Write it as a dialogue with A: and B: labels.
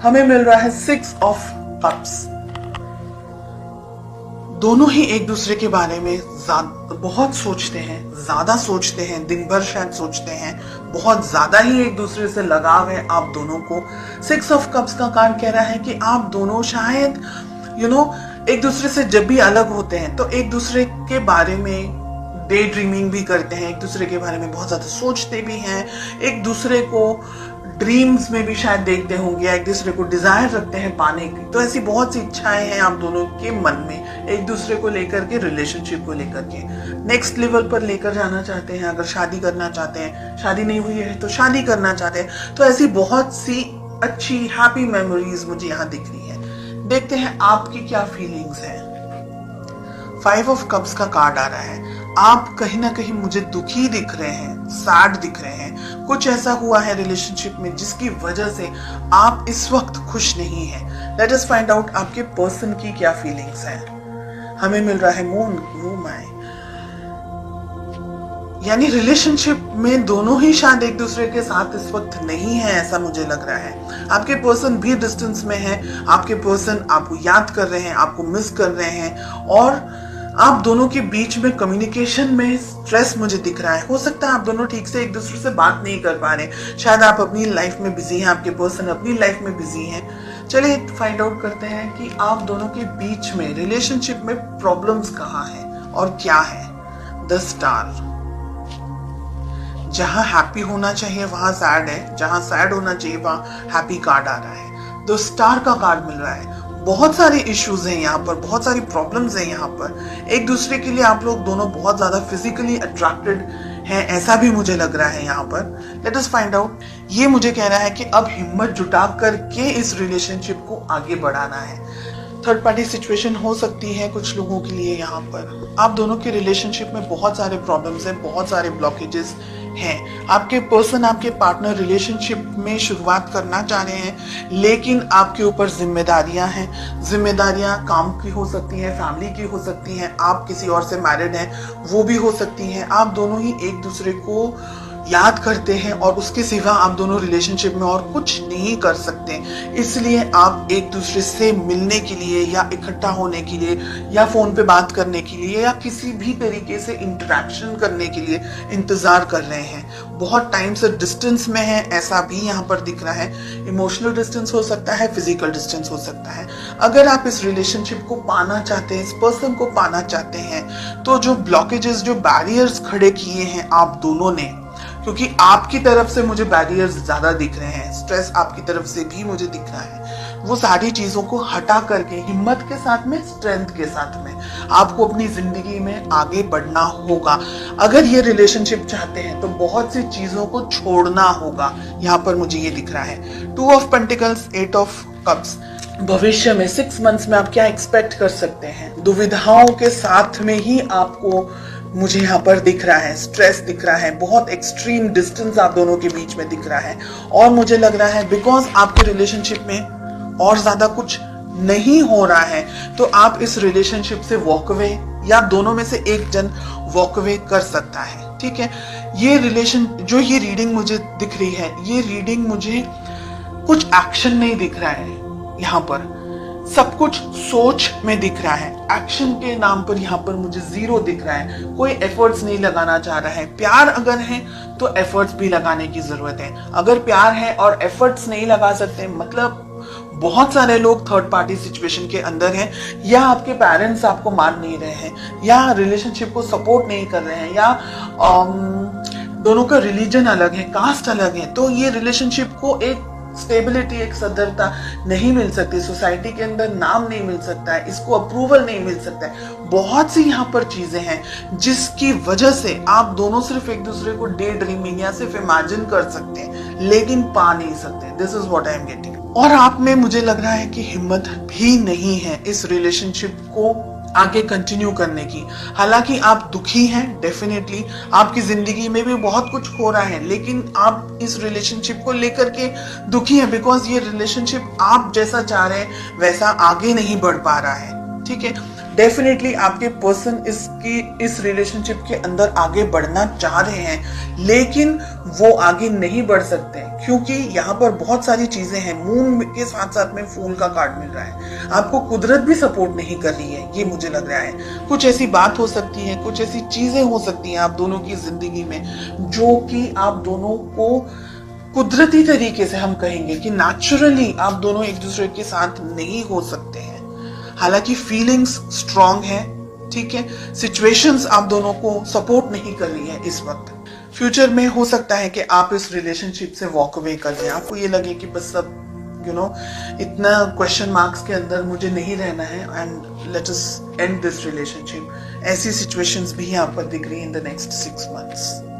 A: हमें मिल रहा है 6 ऑफ कप्स। दोनों ही एक दूसरे के बारे में बहुत सोचते हैं, ज्यादा सोचते हैं, दिन भर शायद सोचते हैं, बहुत ज्यादा ही एक दूसरे से लगाव है आप दोनों को। 6 ऑफ कप्स का कार्ड कह रहा है कि आप दोनों शायद एक दूसरे से जब भी अलग होते हैं तो एक दूसरे के बारे में डे ड्रीमिंग भी करते हैं, एक दूसरे के बारे में बहुत ज्यादा सोचते भी हैं, एक दूसरे को ड्रीम्स में भी शायद देखते होंगे, एक दूसरे को डिजायर रखते हैं पाने की। तो ऐसी बहुत सी इच्छाएं हैं आप दोनों के मन में एक दूसरे को लेकर के, रिलेशनशिप को लेकर के नेक्स्ट लेवल पर लेकर जाना चाहते हैं। अगर शादी करना चाहते हैं, शादी नहीं हुई है तो शादी करना चाहते हैं। तो ऐसी बहुत सी अच्छी हैप्पी मेमोरीज मुझे यहाँ दिख रही है। देखते हैं आपकी क्या फीलिंग्स है। 5 ऑफ कप्स का कार्ड आ रहा है। आप कहीं ना कहीं मुझे दुखी दिख रहे हैं, सैड दिख रहे हैं। कुछ ऐसा हुआ है रिलेशनशिप में जिसकी वजह से आप इस वक्त खुश नहीं हैं। लेट अस फाइंड आउट आपके पर्सन की क्या फीलिंग्स हैं। हमें मिल रहा है मून, यानी रिलेशनशिप में दोनों ही शायद एक दूसरे के साथ इस वक्त नहीं है, ऐसा मुझे लग रहा है। आपके पर्सन भी डिस्टेंस में है, आपके पर्सन आपको याद कर रहे हैं, आपको मिस कर रहे हैं, और आप दोनों के बीच में कम्युनिकेशन में स्ट्रेस मुझे दिख रहा है। हो सकता है आप दोनों ठीक से एक दूसरे से बात नहीं कर पा रहे, शायद आप अपनी लाइफ में बिजी हैं, आपके पर्सन अपनी लाइफ में बिजी हैं। चलिए फाइंड आउट करते हैं कि आप दोनों के बीच में रिलेशनशिप में प्रॉब्लम्स कहाँ हैं और क्या है। द स्टार, जहां हैप्पी होना चाहिए वहां सैड है, जहां सैड होना चाहिए वहां हैप्पी कार्ड आ रहा है। तो स्टार का कार्ड मिल रहा है। बहुत सारे इश्यूज हैं यहाँ पर, बहुत सारी प्रॉब्लम्स हैं यहाँ पर। एक दूसरे के लिए आप लोग दोनों बहुत ज्यादा फिजिकली अट्रैक्टेड हैं, ऐसा भी मुझे लग रहा है यहाँ पर। Let us find out. ये मुझे कह रहा है कि अब हिम्मत जुटा करके इस रिलेशनशिप को आगे बढ़ाना है। थर्ड पार्टी सिचुएशन हो सकती है कुछ लोगों के लिए यहाँ पर। आप दोनों के रिलेशनशिप में बहुत सारे प्रॉब्लम्स हैं, बहुत सारे ब्लॉकेजेस हैं। आपके पर्सन, आपके पार्टनर रिलेशनशिप में शुरुआत करना चाह रहे हैं, लेकिन आपके ऊपर जिम्मेदारियां हैं। जिम्मेदारियां काम की हो सकती हैं, फैमिली की हो सकती हैं, आप किसी और से मैरिड हैं वो भी हो सकती हैं। आप दोनों ही एक दूसरे को याद करते हैं और उसके सिवा आप दोनों रिलेशनशिप में और कुछ नहीं कर सकते। इसलिए आप एक दूसरे से मिलने के लिए या इकट्ठा होने के लिए या फोन पे बात करने के लिए या किसी भी तरीके से इंटरेक्शन करने के लिए इंतजार कर रहे हैं। बहुत टाइम से डिस्टेंस में है, ऐसा भी यहाँ पर दिख रहा है। इमोशनल डिस्टेंस हो सकता है, फिजिकल डिस्टेंस हो सकता है। अगर आप इस रिलेशनशिप को पाना चाहते हैं, इस पर्सन को पाना चाहते हैं, तो जो ब्लॉकेजेस, जो बैरियर्स खड़े किए हैं आप दोनों ने, क्योंकि आपकी तरफ से मुझे बैरियर्स ज्यादा दिख रहे हैं, स्ट्रेस आपकी तरफ से भी मुझे दिख रहा है, वो सारी चीजों को हटा करके हिम्मत के साथ में, स्ट्रेंथ के साथ में आपको अपनी जिंदगी में आगे बढ़ना होगा। अगर ये रिलेशनशिप चाहते हैं तो बहुत सी चीजों को छोड़ना होगा, यहाँ पर मुझे ये दिख रहा है। 2 ऑफ पेंटिकल्स, 8 ऑफ कप्स। भविष्य में 6 मंथ्स में आप क्या एक्सपेक्ट कर सकते हैं? दुविधाओं के साथ में ही आपको मुझे यहाँ पर दिख रहा है, स्ट्रेस दिख रहा है, बहुत एक्सट्रीम डिस्टेंस आप दोनों के बीच में दिख रहा है। और मुझे लग रहा है बिकॉज आपके रिलेशनशिप में और ज्यादा कुछ नहीं हो रहा है, तो आप इस रिलेशनशिप से वॉकअवे, या दोनों में से एक जन वॉकअवे कर सकता है। ठीक है, ये रिलेशन, जो ये रीडिंग मुझे दिख रही है, ये रीडिंग मुझे कुछ एक्शन नहीं दिख रहा है। यहाँ पर सब कुछ सोच में दिख रहा है, एक्शन के नाम पर यहाँ पर मुझे 0 दिख रहा है। कोई एफर्ट्स नहीं लगाना चाह रहा है। प्यार अगर है तो एफर्ट्स भी लगाने की जरूरत है। अगर प्यार है और एफर्ट्स नहीं लगा सकते, मतलब बहुत सारे लोग थर्ड पार्टी सिचुएशन के अंदर हैं, या आपके पेरेंट्स आपको मान नहीं रहे हैं, या रिलेशनशिप को सपोर्ट नहीं कर रहे हैं, या दोनों का रिलीजन अलग है, कास्ट अलग है, तो ये रिलेशनशिप को एक स्टेबिलिटी, एक सदरता नहीं मिल सकती, सोसाइटी के अंदर नाम नहीं मिल सकता है, इसको अप्रूवल नहीं मिल सकता है। बहुत सी यहाँ पर चीजें हैं जिसकी वजह से आप दोनों सिर्फ एक दूसरे को डे ड्रीमिंग या सिर्फ इमेजिन कर सकते हैं, लेकिन पा नहीं सकते। This is what I am getting. और आप में मुझे लग रहा है कि हिम्मत भी नहीं है इस रिलेशनशिप को आगे कंटिन्यू करने की। हालांकि आप दुखी हैं, डेफिनेटली आपकी जिंदगी में भी बहुत कुछ हो रहा है, लेकिन आप इस रिलेशनशिप को लेकर के दुखी हैं बिकॉज ये रिलेशनशिप आप जैसा चाह रहे हैं वैसा आगे नहीं बढ़ पा रहा है। ठीक है, डेफिनेटली आपके पर्सन इस रिलेशनशिप के अंदर आगे बढ़ना चाह रहे हैं, लेकिन वो आगे नहीं बढ़ सकते क्योंकि यहाँ पर बहुत सारी चीजें हैं। मून के साथ साथ में फूल का कार्ड मिल रहा है, आपको कुदरत भी सपोर्ट नहीं कर रही है, ये मुझे लग रहा है। कुछ ऐसी बात हो सकती है, कुछ ऐसी चीजें हो सकती हैं आप दोनों की जिंदगी में जो कि आप दोनों को कुदरती तरीके से, हम कहेंगे कि नेचुरली आप दोनों एक दूसरे के साथ नहीं हो सकते हैं। हालांकि फीलिंग्स स्ट्रांग है, ठीक है, सिचुएशंस आप दोनों को सपोर्ट नहीं कर रही है इस वक्त। फ्यूचर में हो सकता है कि आप इस रिलेशनशिप से वॉक अवे कर दें, आपको ये लगे कि बस सब इतना क्वेश्चन मार्क्स के अंदर मुझे नहीं रहना है and let us and this relationship. ऐसी सिचुएशंस भी यहाँ पर दिख रही है इन द नेक्स्ट 6 months।